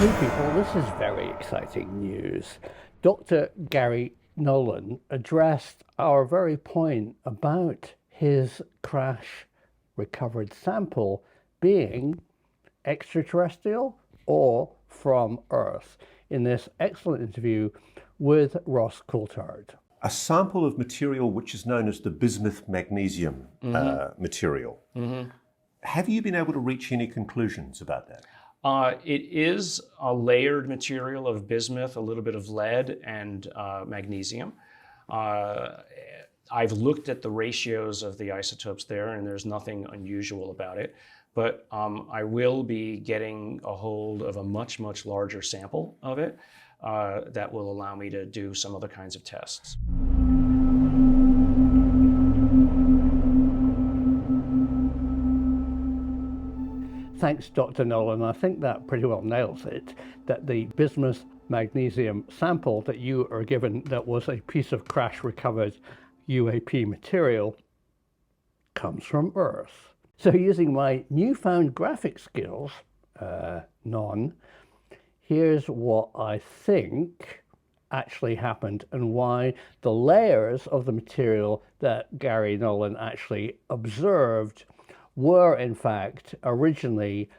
Hey people, this is very exciting news. Dr. Garry Nolan addressed our very point about his crash recovered sample being extraterrestrial or from Earth in this excellent interview with Ross Coulthard. A sample of material which is known as the bismuth magnesium material. Have you been able to reach any conclusions about that? It is a layered material of bismuth, a little bit of lead, and magnesium. I've looked at the ratios of the isotopes there, and there's nothing unusual about it. But I will be getting a hold of a much, much larger sample of it that will allow me to do some other kinds of tests. Thanks, Dr. Nolan. I think that pretty well nails it, that the bismuth magnesium sample that you are given that was a piece of crash recovered UAP material comes from Earth. So using my newfound graphic skills, here's what I think actually happened and why the layers of the material that Garry Nolan actually observed were in fact originally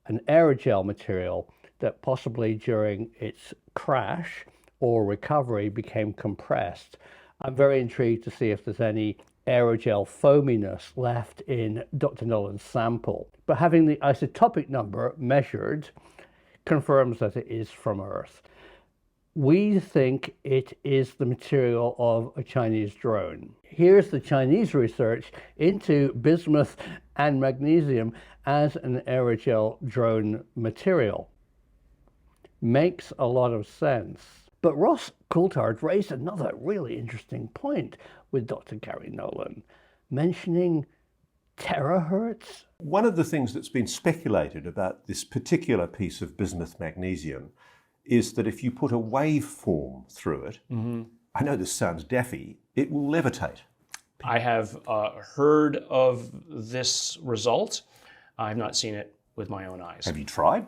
an aerogel material that possibly during its crash or recovery became compressed. I'm very intrigued to see if there's any aerogel foaminess left in Dr. Nolan's sample. But having the isotopic number measured confirms that it is from Earth. We think it is the material of a Chinese drone. Here's the Chinese research into bismuth and magnesium as an aerogel drone material. Makes a lot of sense. But Ross Coulthard raised another really interesting point with Dr. Garry Nolan, mentioning terahertz. One of the things that's been speculated about this particular piece of bismuth magnesium is that if you put a waveform through it, I know this sounds daffy, it will levitate. I have heard of this result. I've not seen it with my own eyes. Have you tried?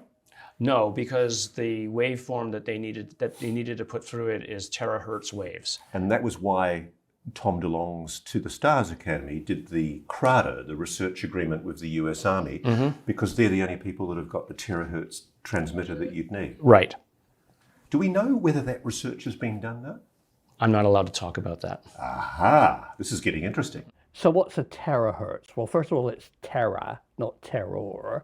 No, because the waveform that they needed to put through it is terahertz waves. And that was why Tom DeLonge's To the Stars Academy did the CRADA, the research agreement with the US Army, because they're the only people that have got the terahertz transmitter that you'd need. Right. Do we know whether that research has been done now? I'm not allowed to talk about that. Aha, this is getting interesting. So what's a terahertz? Well, first of all, it's tera, not terror.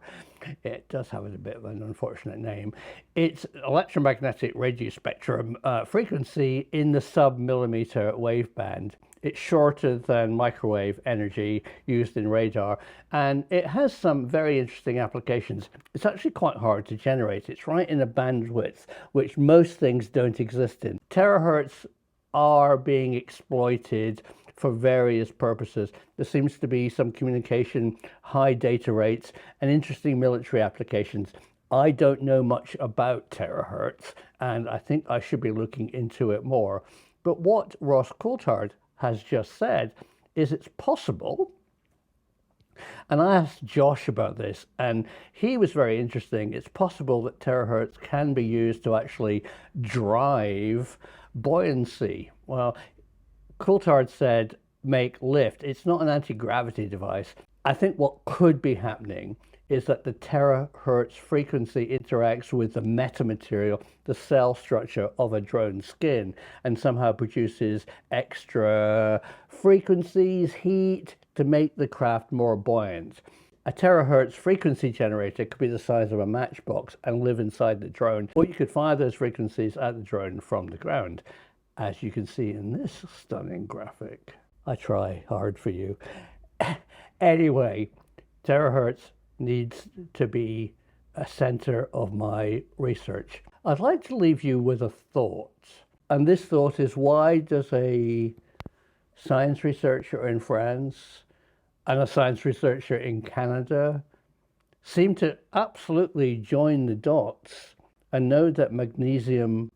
It does have a bit of an unfortunate name. It's electromagnetic radio spectrum frequency in the sub-millimeter waveband. It's shorter than microwave energy used in radar, and it has some very interesting applications. It's actually quite hard to generate. It's right in a bandwidth which most things don't exist in. Terahertz are being exploited for various purposes. There seems to be some communication, high data rates, and interesting military applications. I don't know much about terahertz, and I think I should be looking into it more. But what Ross Coulthard has just said is it's possible. And I asked Josh about this, and he was very interesting. It's possible that terahertz can be used to actually drive buoyancy. Well, Coulthard said make lift. It's not an anti-gravity device. I think what could be happening is that the terahertz frequency interacts with the metamaterial, the cell structure of a drone skin, and somehow produces extra frequencies, heat, to make the craft more buoyant. A terahertz frequency generator could be the size of a matchbox and live inside the drone, or you could fire those frequencies at the drone from the ground, as you can see in this stunning graphic. I try hard for you. Anyway, terahertz needs to be a center of my research. I'd like to leave you with a thought. And this thought is, why does a science researcher in France and a science researcher in Canada seem to absolutely join the dots and know that magnesium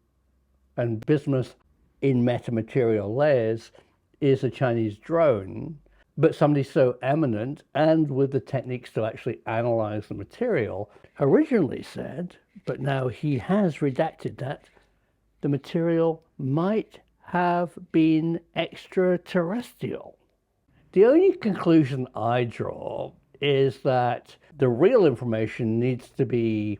and bismuth in metamaterial layers is a Chinese drone, But somebody so eminent and with the techniques to actually analyze the material originally said, but now he has redacted that, the material might have been extraterrestrial. The only conclusion I draw is that the real information needs to be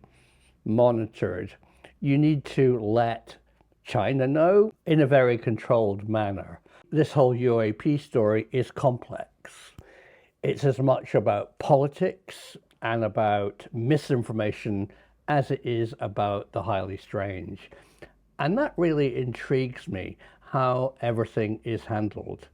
monitored. You need to let China know in a very controlled manner. This whole UAP story is complex. It's as much about politics and about misinformation as it is about the highly strange. And that really intrigues me, how everything is handled.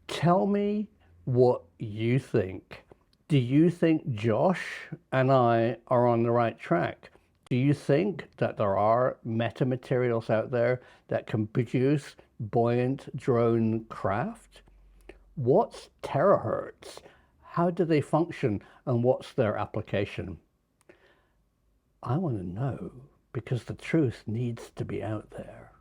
Tell me what you think. Do you think Josh and I are on the right track? Do you think that there are metamaterials out there that can produce buoyant drone craft? What's terahertz? How do they function and what's their application? I want to know because the truth needs to be out there.